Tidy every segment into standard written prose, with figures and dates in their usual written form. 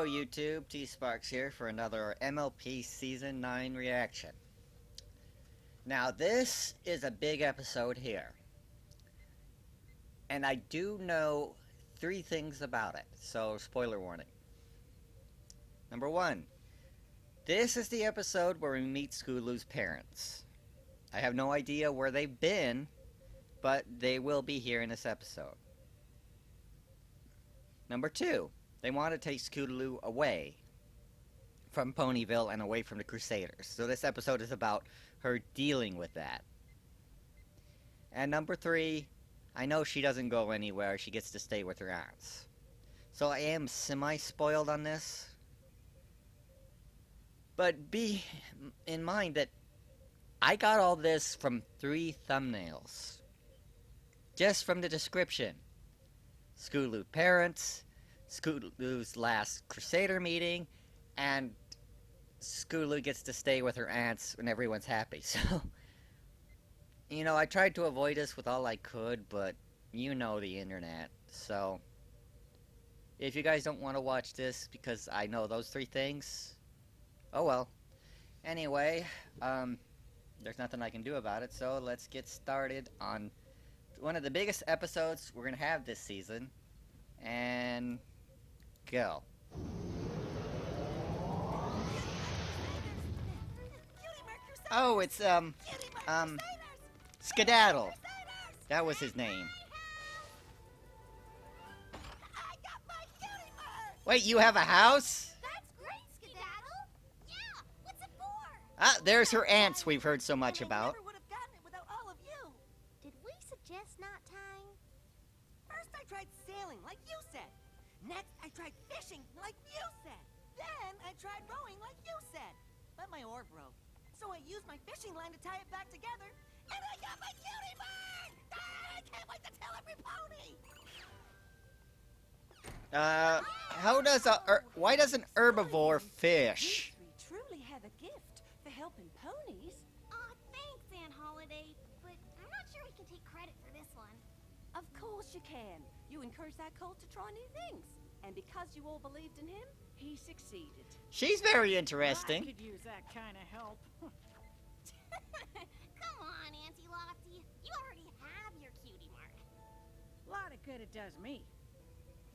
YouTube, T-Sparks here for another MLP Season 9 reaction. Now this is a big episode here. And I do know 3 things about it, so spoiler warning. Number 1. This is the episode where we meet Scootaloo's parents. I have no idea where they've been, but they will be here in this episode. Number 2. They want to take Scootaloo away from Ponyville and away from the Crusaders. So this episode is about her dealing with that. And number 3, I know she doesn't go anywhere. She gets to stay with her aunts. So I am semi-spoiled on this. But be in mind that I got all this from 3 thumbnails. Just from the description. Scootaloo parents, Scootaloo's last Crusader meeting, and Scootaloo gets to stay with her aunts when everyone's happy. So, you know, I tried to avoid this with all I could, but you know the internet. So, if you guys don't want to watch this because I know those 3 things, oh well. Anyway, there's nothing I can do about it, so let's get started on one of the biggest episodes we're going to have this season, and go. Oh, it's, Skedaddle. That was his name. Wait, you have a house? That's great, Skedaddle! Yeah, what's it for? Ah, there's her aunts we've heard so much about. Never would have gotten it without all of you. Did we suggest not tying? First I tried sailing, like you said. Next I tried fishing, like you said. Then I tried rowing, like you said. But my oar broke. So I used my fishing line to tie it back together, and I got my cutie mark! Ah, I can't wait to tell every pony! Why does an herbivore fish? You 3 truly have a gift for helping ponies. Aw, thanks, Aunt Holiday. But I'm not sure we can take credit for this one. Of course you can. You encouraged that colt to try new things. And because you all believed in him, he succeeded. She's very I interesting. could use that kind of help. Come on, Auntie Lofty. You already have your cutie mark. A lot of good it does me.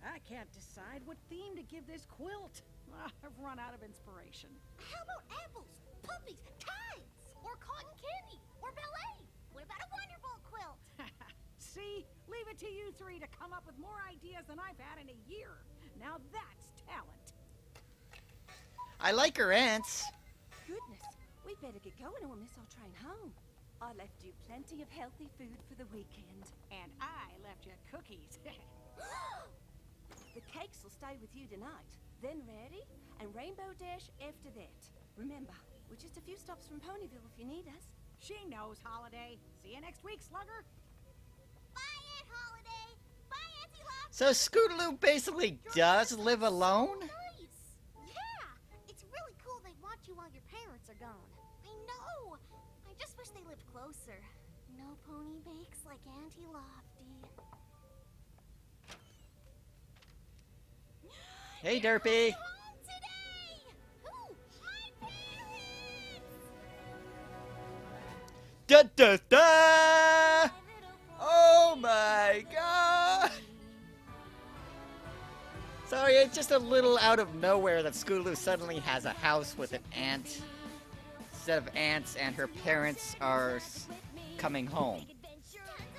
I can't decide what theme to give this quilt. I've run out of inspiration. How about apples, puppies, kites, or cotton candy, or ballet? What about a Wonderbolt quilt? See? Leave it to you 3 to come up with more ideas than I've had in a year. Now that's talent. I like her aunts. Goodness, we better get going or we'll miss our train home. I left you plenty of healthy food for the weekend. And I left you cookies. The cakes will stay with you tonight. Then ready, and Rainbow Dash after that. Remember, we're just a few stops from Ponyville if you need us. She knows, Holiday. See you next week, Slugger. Bye, Aunt Holiday. Bye, Auntie Lofty. So Scootaloo basically does live alone? Nice. Yeah, it's really cool they want you while your parents are gone. I know. I just wish they lived closer. No pony bakes like Auntie Lofty. Hey, Derpy. Home today. Ooh, my parents. Da da da! My little Oh my god! So it's just a little out of nowhere that Scootaloo suddenly has a house with an aunt instead of aunts, and her parents are coming home.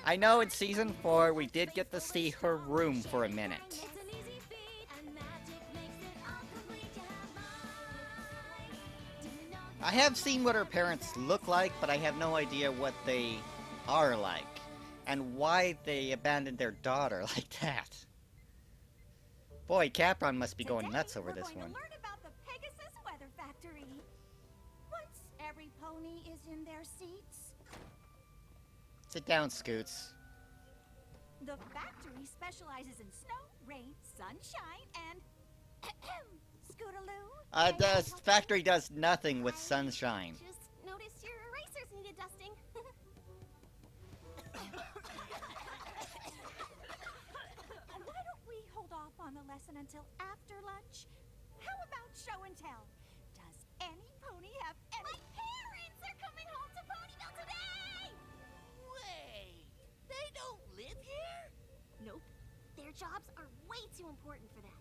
I know in season 4 we did get to see her room for a minute. I have seen what her parents look like, but I have no idea what they are like, and why they abandoned their daughter like that. Boy, Capron must be going nuts over this one. We're going to learn about the Pegasus Weather Factory. Once every pony is in their seats, Sit down, Scoots. the factory specializes in snow, rain, sunshine, and Scootaloo. The factory does nothing with sunshine. Just noticed your erasers needed dusting. Why don't we hold off on the lesson until after lunch? How tell. Does any pony have any... My parents are coming home to Ponyville today! Wait, they don't live here? Nope. Their jobs are way too important for them.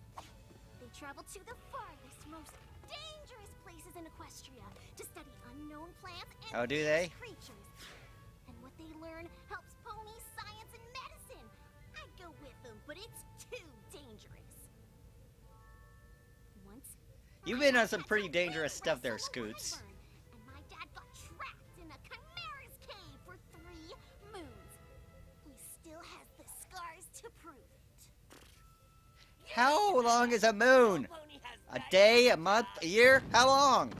They travel to the farthest, most dangerous places in Equestria to study unknown plants and Oh, do they? creatures. And what they learn helps ponies, science, and medicine. I'd go with them, but it's too dangerous. Once, You've my been on dad some had pretty to dangerous wing stuff there, wrestle a Scoots. wyvern, and my dad got trapped in a chimera's cave for 3 moons. He still has the scars to prove it. How long is a moon? No pony has A that day, a much month, a time. year? How long?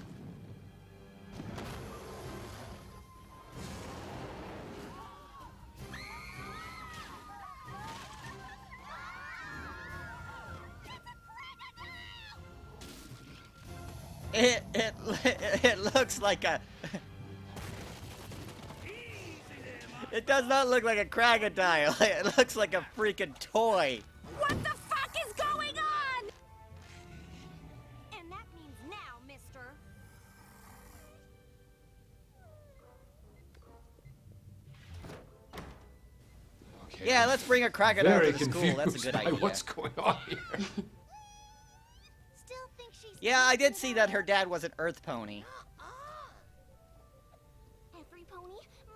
It looks like a. It does not look like a crocodile. It looks like a freaking toy. What the fuck is going on? And that means now, mister. Okay. Yeah, let's bring a crocodile Very to the school. confused That's a good by idea. what's going on here. Still think she's... Yeah, I did see that her dad was an Earth pony. Every pony,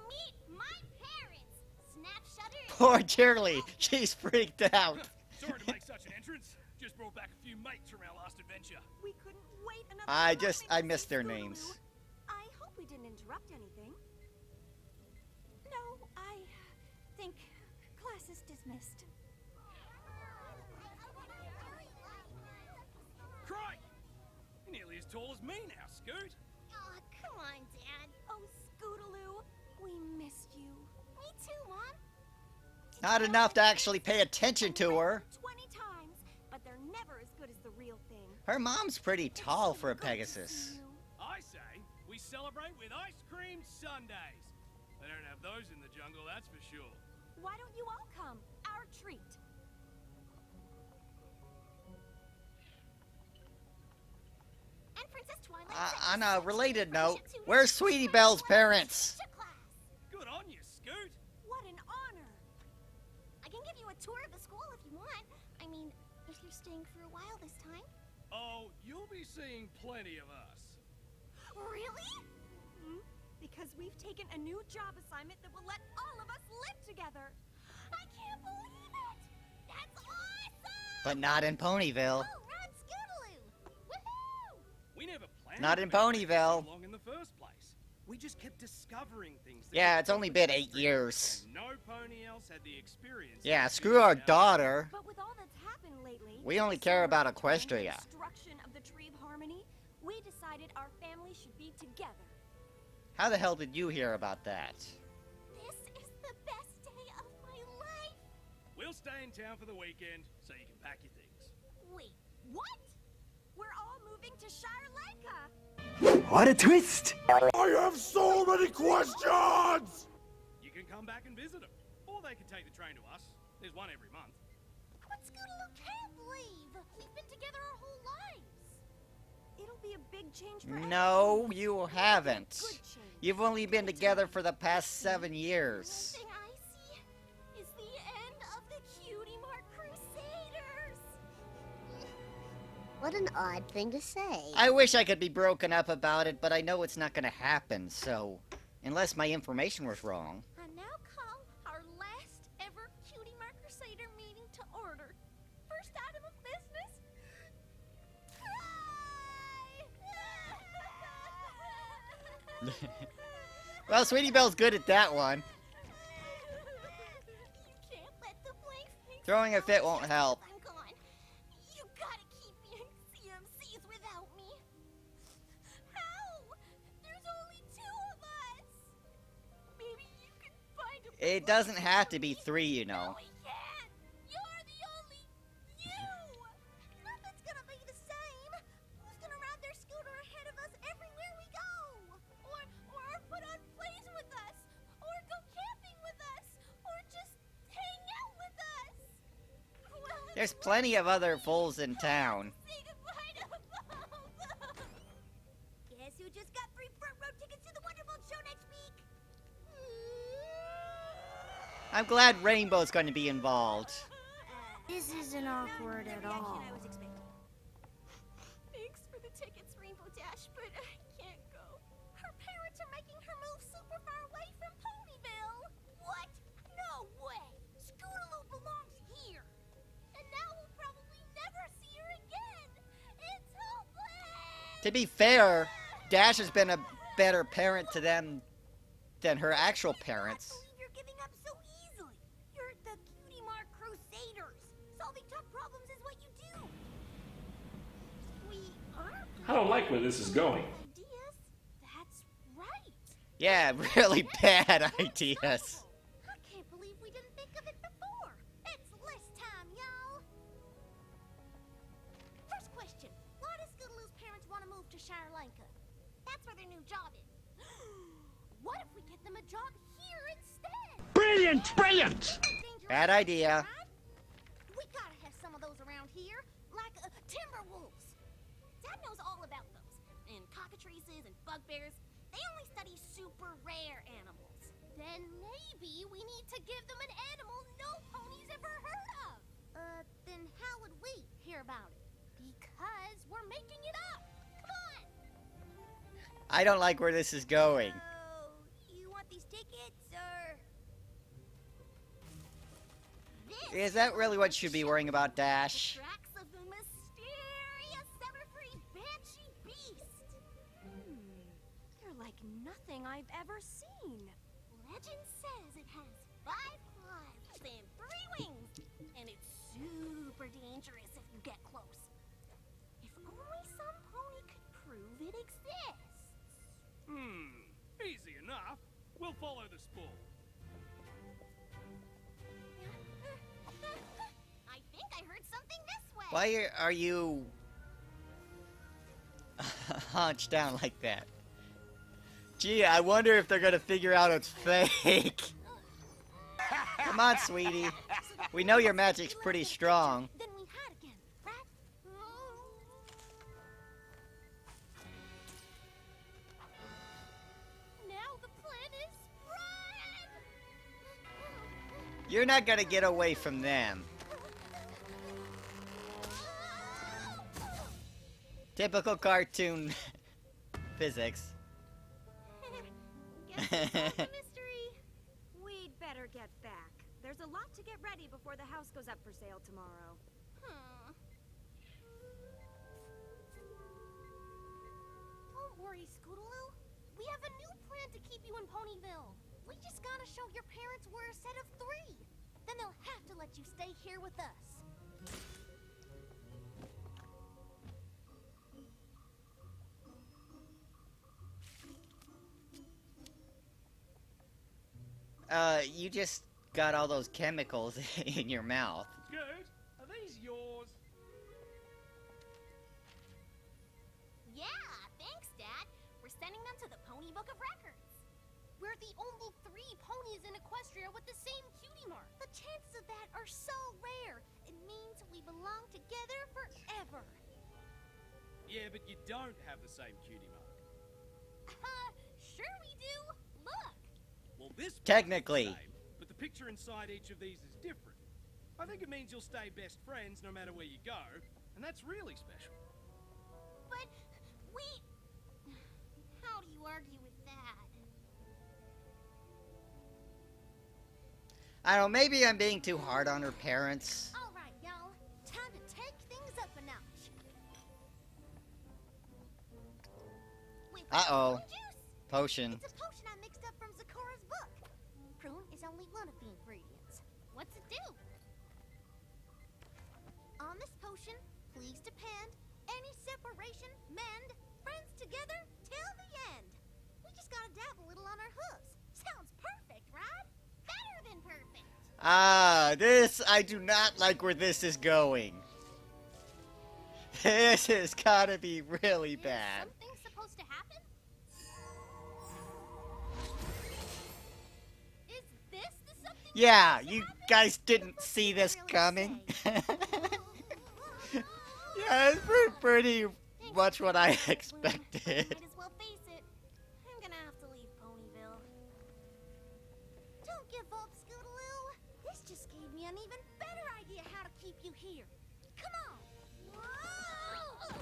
meet my parents. Snap Shutter. Poor Shirley. She's freaked out. Sorry to make such an entrance. Just brought back a few mates from our last adventure. We couldn't wait another I moment to missed see their Scootaloo. names. I hope we didn't interrupt anything. No, I think class is dismissed. Crike! You're nearly as tall as me now, Scoot. Aw, come on, Dad. Oh, Scootaloo, we missed you. Me too, Mom. Not enough to actually pay attention to her. 20 times, but they're never as good as the real thing. Her mom's pretty It's tall so for a good to Pegasus. see you. I say we celebrate with ice cream sundaes. They don't have those in the jungle, that's for sure. Why don't you all come? Our treat. And Princess Twilight. On a related note, Friendship tutor, where's Sweetie Belle's parents? to class. Good on you, Scoot. What an honor. I can give you a tour of the school if you want. I mean, if you're staying for a while this time. Oh, you'll be seeing plenty of us. Really? Because we've taken a new job assignment that will let all of us live together. I can't believe it! That's awesome! But not in Ponyville. Oh, Rod Scootaloo! Woohoo! We never planned Not to in be friends Ponyville. so long in the first place. We just kept discovering things. that Yeah, we it's only thought been were 8 secret, years. and no pony else had the experience. Yeah, that screw we our had. daughter. But with all that's happened lately, We only the care summer about of time, the Equestria. destruction of the Tree of Harmony, we decided our family should be together. How the hell did you hear about that? This is the best day of my life! We'll stay in town for the weekend so you can pack your things. Wait, What? We're all moving to Shire Leica. What a twist! I have so many questions! You can come back and visit them, or they can take the train to us. There's one every month. but Scootaloo can't leave! We've been together our whole lives! It'll be a big change for everyone. No, you haven't. Good change. You've only been together for the past 7 years. The only thing I see is the end of the Cutie Mark Crusaders! What an odd thing to say. I wish I could be broken up about it, but I know it's not gonna happen, so... Unless my information was wrong. And now come our last ever Cutie Mark Crusader meeting to order. First item of business... Cry! Well, Sweetie Belle's good at that one. You can't let the blank face Throwing a fit won't just help. 'cause I'm gone. You gotta keep me in CMCs without me. How? There's only 2 of us. Maybe you can find a It doesn't have to be 3, you know. No, we can't. You're the only you. Nothing's gonna be the same. Who's gonna ride their scooter ahead of us everywhere we go? Or put on plays with us? Or go camping with us? Or just hang out with us? Well, There's plenty of other foals in town. say goodbye to both of us. You just got free front row tickets to the Wonderful show next week. I'm glad Rainbow's going to be involved. This isn't awkward at all. Thanks for the tickets, Rainbow Dash, but I can't go. Her parents are making her move super far away from Ponyville. What? No way. Scootaloo belongs here. And now we'll probably never see her again. It's hopeless. To be fair, Dash has been a better parent to them than her actual parents. I can't believe you're giving up so easily. You're the Cutie Mark Crusaders. Solving tough problems is what you do. We are I don't like where this is going. ideas. That's right. Yeah, really bad ideas. I can't believe we didn't think of it before. It's list time, y'all. First question. Why do Scootaloo's parents want to move to Shire Lanka? That's where their new job is. What if we get them a job here instead? Brilliant! Brilliant! Dangerous Bad idea. right? We gotta have some of those around here, like timber wolves. Dad knows all about those. And cockatrices and bugbears. They only study super rare animals. Then maybe we need to give them an animal no pony's ever heard of. Then how would we hear about it? Because we're making it up. Come on. I don't like where this is going. So, you want these tickets, or... Is that really what you should be worrying about, Dash? Tracks of the mysterious Everfree Banshee Beast. You're like nothing I've ever seen. Legend says it has 5 claws and 3 wings, and it's super dangerous if you get close. If only some pony could prove it exists. Easy enough. We'll follow the spoor. I think I heard something this way. Why are you hunched down like that? Gee, I wonder if they're gonna figure out it's fake. Come on, sweetie. We know your magic's pretty strong. Then we hide again, right? Now the plan is run! You're not gonna get away from them. Typical cartoon physics. Guess we solved the mystery. We'd better get back. There's a lot to get ready before the house goes up for sale tomorrow. Don't worry, Scootaloo. We have a new plan to keep you in Ponyville. We just gotta show your parents we're a set of 3. Then they'll have to let you stay here with us. You just got all those chemicals in your mouth. Good. Are these yours? Yeah, thanks, Dad. We're sending them to the Pony Book of Records. We're the only 3 ponies in Equestria with the same cutie mark. The chances of that are so rare. It means we belong together forever. Yeah, but you don't have the same cutie mark. Sure we do. Look. Well, this part's Technically. the same, but the picture inside each of these is different. I think it means you'll stay best friends no matter where you go, and that's really special. But we... How do you argue with that? I don't know, maybe I'm being too hard on her parents. All right, y'all. Time to take things up a notch. With Uh-oh. prune juice. Potion. It's a potion I mixed up from Zakura's book. Prune is only one of the ingredients. What's it do? On this potion, please depend, any separation, mend, friends together till the end. We just gotta dab a little on our hooves. Sounds perfect, right? Better than perfect. I do not like where this is going. This has gotta be really Is bad. something supposed to happen? Is this the something Yeah, supposed to you happen? guys The didn't book see doesn't this really coming. say. Yeah, it's pretty Thanks much for what I the advice, Bloom. expected. Might as well face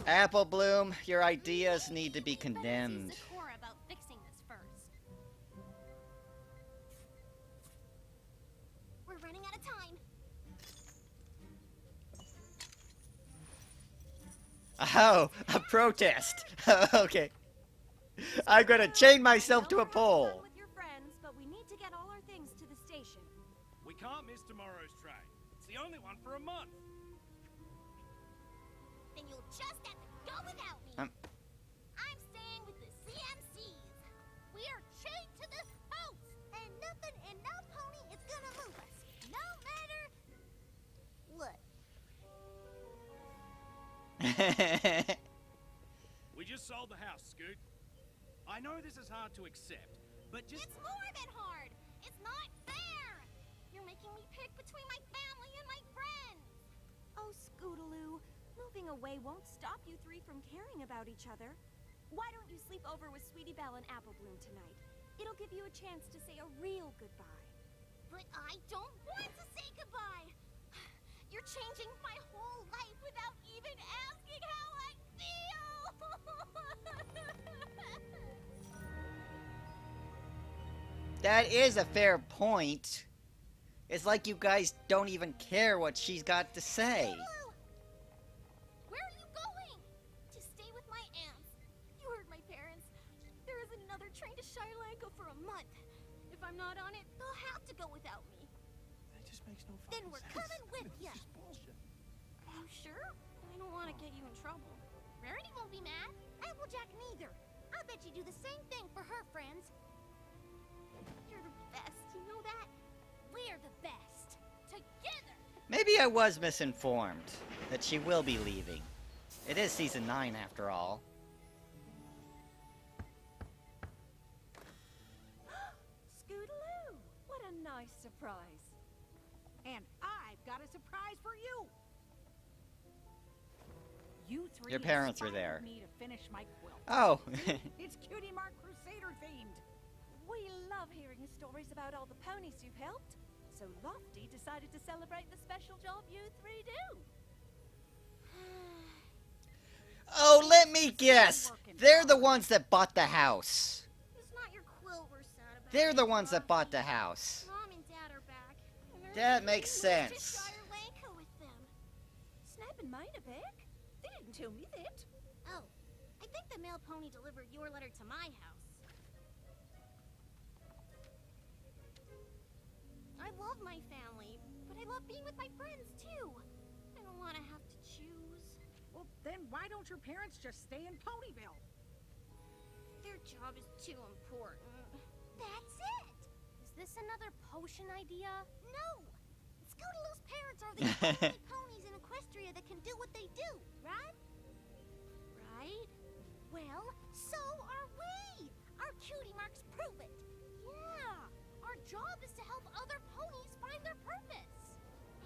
Apple Bloom, your ideas need to be condemned. Better see Sakura about fixing this first. We're running out of time. Oh, a protest. Okay. I'm gonna chain myself to a pole. Fun with your friends, but we need to get all our things to the station. We can't miss tomorrow's train. It's the only one for a month. Then you'll just have to go without me. I'm staying with the CMCs. We are chained to this house. And nothing and no pony is gonna move us. No matter what. We just sold the house, Scoot. I know this is hard to accept, but just... It's more than hard. It's not fair. You're making me pick between my family and my friends. Oh, Scootaloo, moving away won't stop you three from caring about each other. Why don't you sleep over with Sweetie Belle and Apple Bloom tonight? It'll give you a chance to say a real goodbye. But I don't want to say goodbye. You're changing my whole life without even asking how I feel. That is a fair point. It's like you guys don't even care what she's got to say. Where are you going? To stay with my aunts. You heard my parents. There isn't another train to Shire Lanka for a month. If I'm not on it, they'll have to go without me. That just makes no Then we're coming with ya. This is bullshit. You sure? I don't want to get you in trouble. Rarity won't be mad. Applejack neither. I bet you do the same thing for her friends. You're the best, you know that? We're the best. Together! Maybe I was misinformed that she will be leaving. It is season 9 after all. Scootaloo, what a nice surprise. And I've got a surprise for you. You three Your parents were inspired there. me to finish my quilt. Oh. It's Cutie Mark Crusader themed. We love hearing stories about all the ponies you've helped. So Lofty decided to celebrate the special job you three do. Oh, let me guess. They're the ones that bought the house. It's not your quilt we're sad about. They're the ones that bought the house. Mom and Dad are back. And they're That makes taking me to sense. Shire Lanka with them. Snap and Mina back? They didn't tell me that. Oh, I think the mail pony delivered your letter to my house. I love my family, but I love being with my friends too. I don't want to have to choose. Well, then why don't your parents just stay in Ponyville? Their job is too important. That's it! Is this another potion idea? No! Scootaloo's parents are the only ponies in Equestria that can do what they do, right? Right? Well, so are we! Our cutie marks prove it! Yeah! Our job is to help other ponies find their purpose!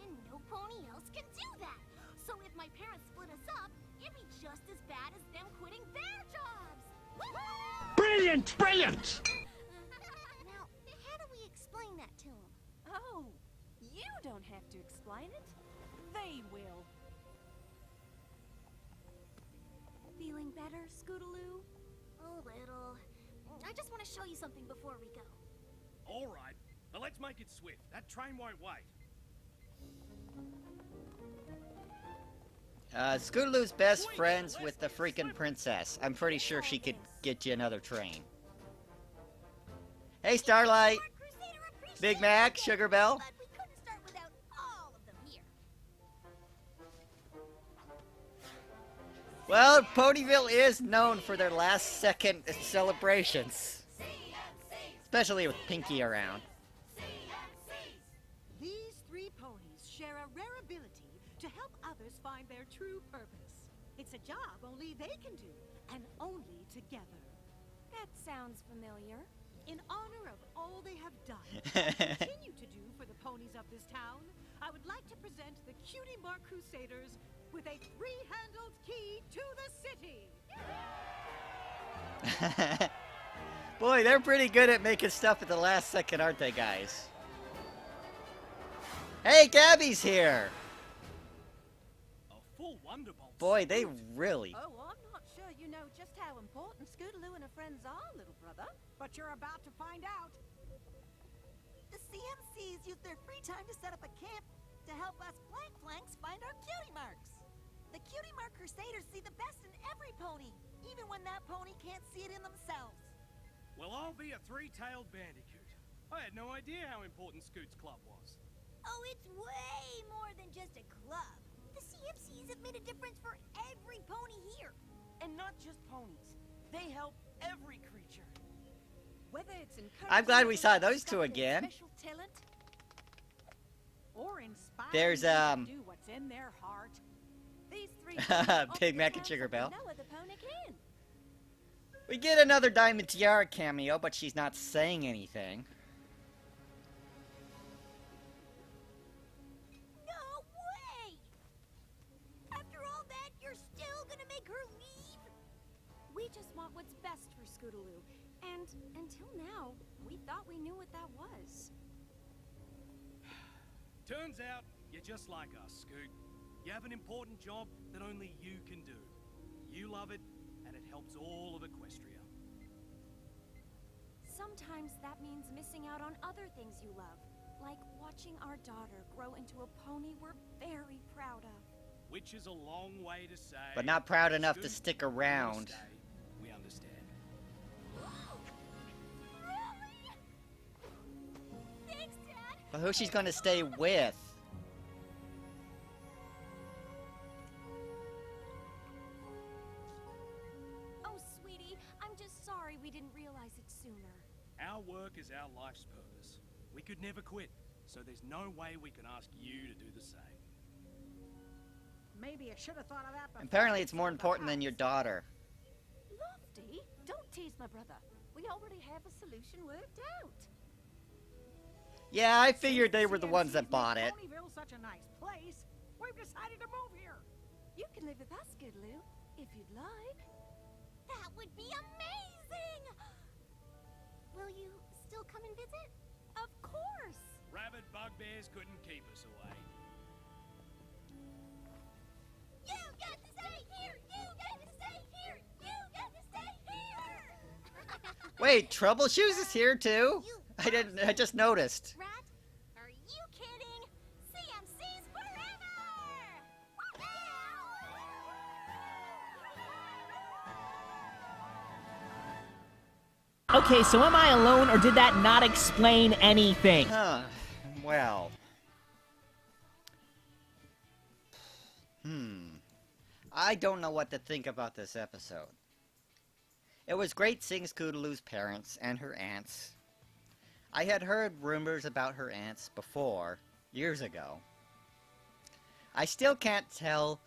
And no pony else can do that! So if my parents split us up, it'd be just as bad as them quitting their jobs! Woohoo! Brilliant! Brilliant! Now, how do we explain that to them? Oh, you don't have to explain it. They will. Feeling better, Scootaloo? A little. I just want to show you something before we go. All right, but let's make it swift. That train won't wait. Scootaloo's best friends with the freaking princess. I'm pretty sure she could get you another train. Hey, Starlight! Mark Crusader appreciates Big Mac, it, Sugar Bell. But we couldn't start without all of them here. Well, Ponyville is known for their last-second celebrations. Especially with Pinky around. These three ponies share a rare ability to help others find their true purpose. It's a job only they can do, and only together. That sounds familiar. In honor of all they have done and continue to do for the ponies of this town, I would like to present the Cutie Mark Crusaders with a three-handled key to the city. Boy, they're pretty good at making stuff at the last second, aren't they, guys? Hey, Gabby's here! A full Wonderbolt. boy, they really... Oh, I'm not sure you know just how important Scootaloo and her friends are, little brother. But you're about to find out. The CMCs use their free time to set up a camp to help us flanks find our cutie marks. The cutie mark crusaders see the best in every pony, even when that pony can't see it in themselves. Well, I'll be a three-tailed bandicoot. I had no idea how important Scoot's club was. Oh, it's way more than just a club. The CFCs have made a difference for every pony here. And not just ponies. They help every creature. Whether it's I'm glad we saw encouraging those two discovering again. special talent, Or inspiring There's, them to do what's in their heart. these three Big Mac and Sugar Bell. No other pony can. We get another Diamond Tiara cameo, but she's not saying anything. No way! After all that, you're still gonna make her leave? We just want what's best for Scootaloo. And until now, we thought we knew what that was. Turns out, you're just like us, Scoot. You have an important job that only you can do. You love it, and it helps all of Equestria. Sometimes that means missing out on other things you love, like watching our daughter grow into a pony we're very proud of. Which is a long way to say... But not proud enough to Scoot, stick if you around. stay, we understand. Really? Thanks, Dad. But who she's gonna stay with? Oh, sweetie, I'm just sorry we didn't realize it sooner. Our work is our life's purpose. We could never quit, so there's no way we can ask you to do the same. Maybe I should have thought of that before. Apparently we it's more sold the important than your house. daughter. Lofty, don't tease my brother. We already have a solution worked out. Yeah, I figured they were the CMCs ones that make bought it. Ponyville such a nice place. We've decided to move here. You can live with us, Scootaloo, if you'd like. That would be amazing! Will you still come and visit? Of course! Rabid bugbears couldn't keep us away. You get to stay here! You get to stay here! You get to stay here! Wait, Troubleshoes is here too? You I just noticed. rat? Are you kidding? CMC's forever! Okay, so am I alone, or did that not explain anything? Huh. Well. I don't know what to think about this episode. It was great seeing Scootaloo's parents and her aunts. I had heard rumors about her aunts before, years ago. I still can't tell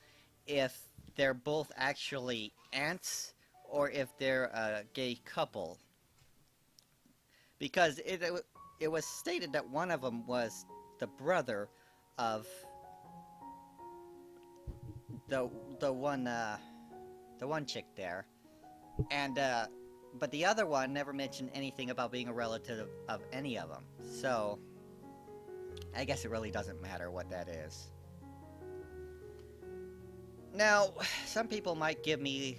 if they're both actually aunts or if they're a gay couple. Because it was stated that one of them was the brother of the one chick there, and but the other one never mentioned anything about being a relative of any of them. So I guess it really doesn't matter what that is. Now, some people might give me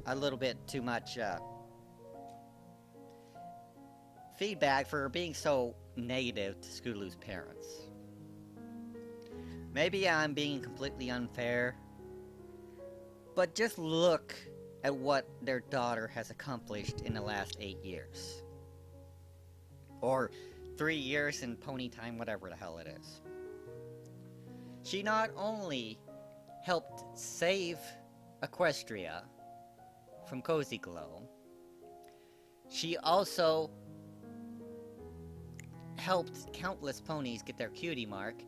a little bit too much feedback for being so negative to Scootaloo's parents. Maybe I'm being completely unfair, but just look at what their daughter has accomplished in the last 8 years. Or 3 years in pony time, whatever the hell it is. She not only helped save Equestria from Cozy Glow, she also helped countless ponies get their cutie mark,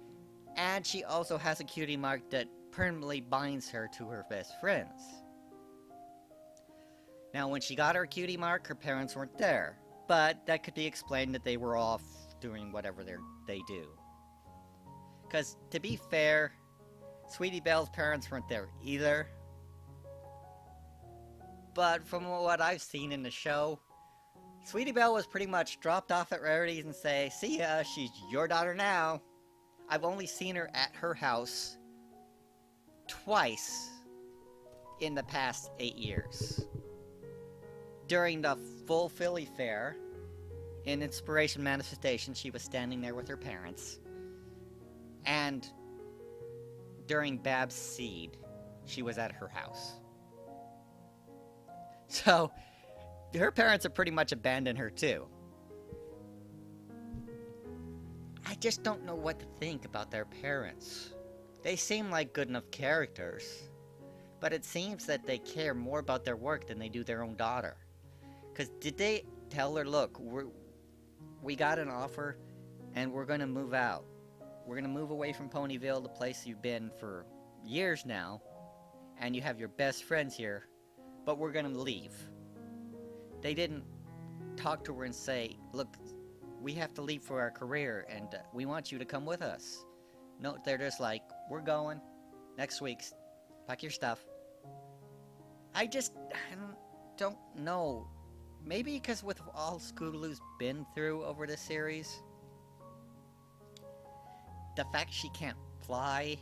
and she also has a cutie mark that permanently binds her to her best friends. Now, when she got her cutie mark, her parents weren't there, but that could be explained that they were off doing whatever they do. Because, to be fair, Sweetie Belle's parents weren't there either. But from what I've seen in the show, Sweetie Belle was pretty much dropped off at Rarities and say, "See ya, she's your daughter now." I've only seen her at her house twice in the past 8 years. During the full Philly Fair, in Inspiration Manifestation, she was standing there with her parents. And during Bab's Seed, she was at her house. So, her parents have pretty much abandoned her too. I just don't know what to think about their parents. They seem like good enough characters, but it seems that they care more about their work than they do their own daughter. Because did they tell her, look, we got an offer and we're going to move out. We're going to move away from Ponyville, the place you've been for years now, and you have your best friends here, but we're going to leave. They didn't talk to her and say, look, we have to leave for our career and we want you to come with us. No, they're just like, we're going. Next week, pack your stuff. I don't know. Maybe because with all Scootaloo's been through over the series, the fact she can't fly,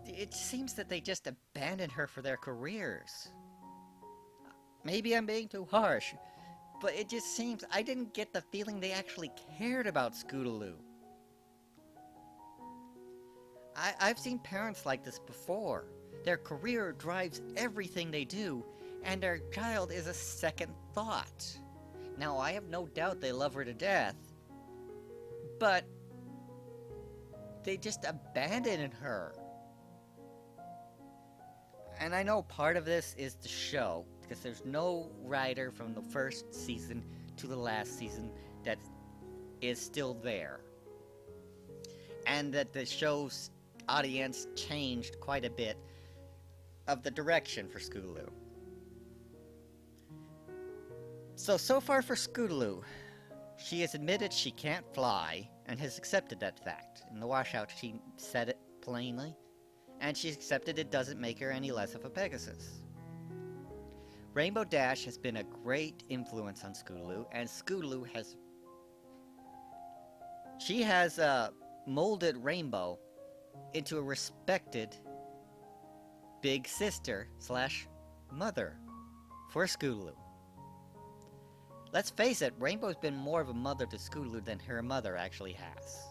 it seems that they just abandoned her for their careers. Maybe I'm being too harsh, but it just seems I didn't get the feeling they actually cared about Scootaloo. I've seen parents like this before. Their career drives everything they do, and their child is a second thought. Now, I have no doubt they love her to death, but they just abandoned her. And I know part of this is the show, because there's no writer from the first season to the last season that is still there. And that the show's audience changed quite a bit of the direction for Scootaloo. So far for Scootaloo, she has admitted she can't fly and has accepted that fact. In the washout, she said it plainly, and she's accepted it doesn't make her any less of a Pegasus. Rainbow Dash has been a great influence on Scootaloo, and Scootaloo has... She has molded Rainbow into a respected big sister / mother for Scootaloo. Let's face it, Rainbow's been more of a mother to Scootaloo than her mother actually has.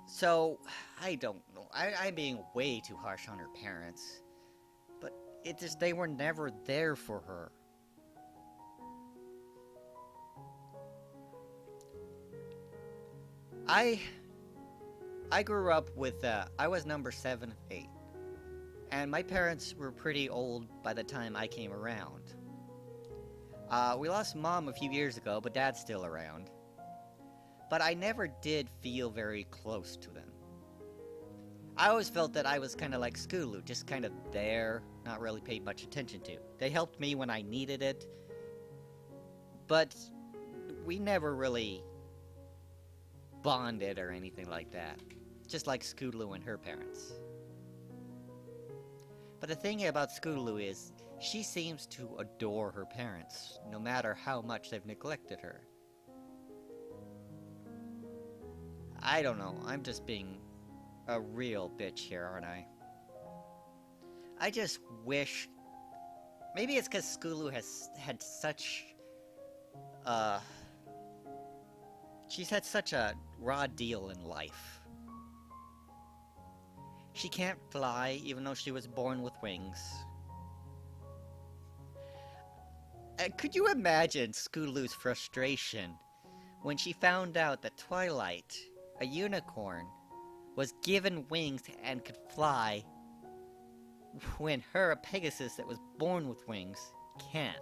So, I don't know. I'm being way too harsh on her parents. But it just, they were never there for her. I grew up with, I was number 7 of 8. And my parents were pretty old by the time I came around. We lost Mom a few years ago, but Dad's still around. But I never did feel very close to them. I always felt that I was kind of like Scootaloo, just kind of there, not really paid much attention to. They helped me when I needed it, but we never really bonded or anything like that. Just like Scootaloo and her parents. But the thing about Scootaloo is, she seems to adore her parents, no matter how much they've neglected her. I don't know, I'm just being a real bitch here, aren't I? I just wish... Maybe it's because Scootaloo has had such... She's had such a raw deal in life. She can't fly, even though she was born with wings. Could you imagine Scootaloo's frustration when she found out that Twilight, a unicorn, was given wings and could fly, when her, a Pegasus that was born with wings, can't?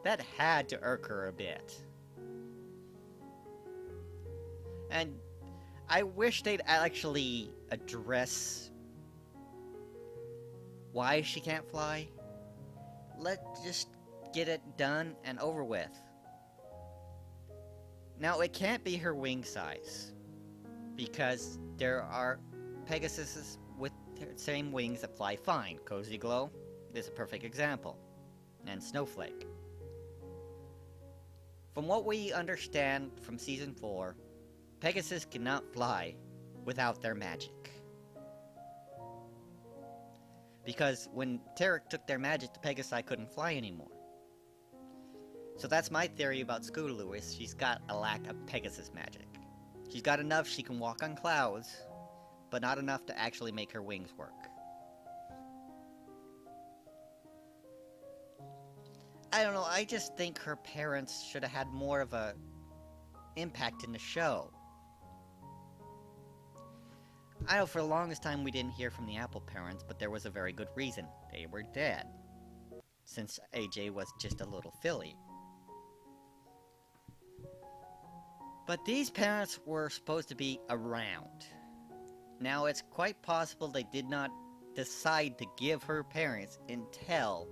That had to irk her a bit. And I wish they'd actually address why she can't fly. Let's just get it done and over with. Now, it can't be her wing size, because there are Pegasuses with the same wings that fly fine. Cozy Glow is a perfect example, and Snowflake. From what we understand from Season 4, Pegasus cannot fly without their magic. Because when Tarek took their magic, the Pegasi couldn't fly anymore. So that's my theory about Scootaloo, is she's got a lack of Pegasus magic. She's got enough she can walk on clouds, but not enough to actually make her wings work. I don't know, I just think her parents should have had more of a impact in the show. I know for the longest time we didn't hear from the Apple parents, but there was a very good reason. They were dead. Since AJ was just a little filly. But these parents were supposed to be around. Now it's quite possible they did not decide to give her parents until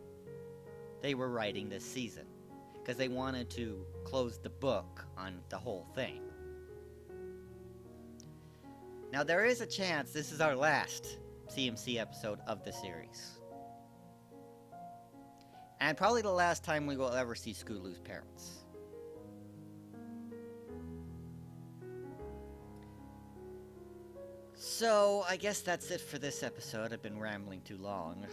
they were writing this season. Because they wanted to close the book on the whole thing. Now there is a chance this is our last CMC episode of the series. And probably the last time we will ever see Scootaloo's parents. So, I guess that's it for this episode. I've been rambling too long.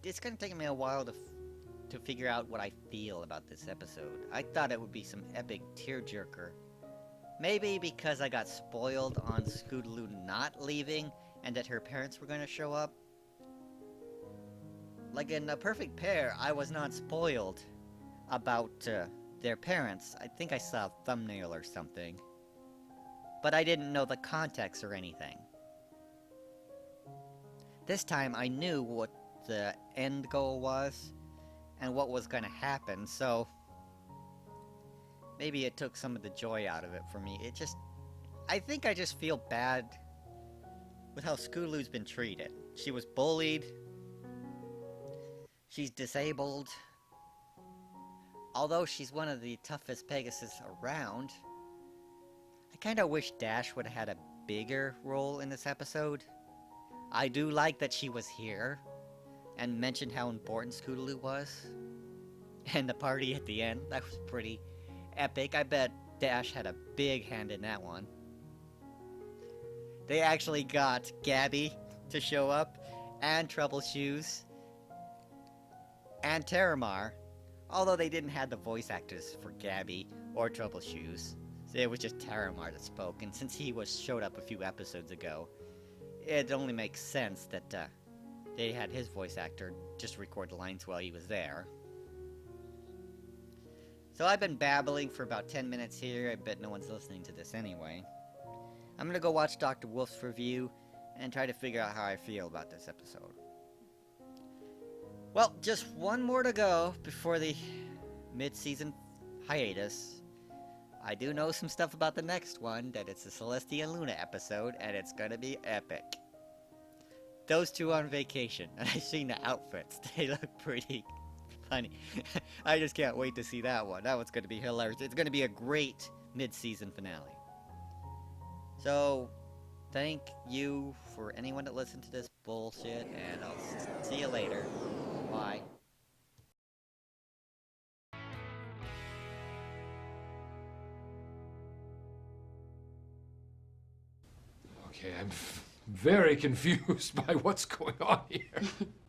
It's gonna take me a while to figure out what I feel about this episode. I thought it would be some epic tearjerker. Maybe because I got spoiled on Scootaloo not leaving and that her parents were gonna show up. Like in A Perfect Pair, I was not spoiled about their parents. I think I saw a thumbnail or something. But I didn't know the context or anything. This time I knew what the end goal was and what was gonna happen, so maybe it took some of the joy out of it for me. I think I just feel bad with how Scootaloo's been treated. She was bullied. She's disabled. Although she's one of the toughest Pegasus around, I kinda wish Dash would have had a bigger role in this episode. I do like that she was here and mentioned how important Scootaloo was. And the party at the end, that was pretty epic. I bet Dash had a big hand in that one. They actually got Gabby to show up, and Troubleshoes, and Terramar, although they didn't have the voice actors for Gabby or Troubleshoes. So it was just Terramar that spoke, and since he showed up a few episodes ago, it only makes sense that they had his voice actor just record the lines while he was there. So I've been babbling for about 10 minutes here. I bet no one's listening to this anyway. I'm gonna go watch Dr. Wolf's review and try to figure out how I feel about this episode. Well, just one more to go before the mid-season hiatus. I do know some stuff about the next one, that it's a Celestia and Luna episode, and it's gonna be epic. Those two on vacation, and I've seen the outfits. They look pretty funny. I just can't wait to see that one. That one's gonna be hilarious. It's gonna be a great mid-season finale. So, thank you for anyone that listened to this bullshit, and I'll see you later. Bye. Okay, I'm very confused by what's going on here.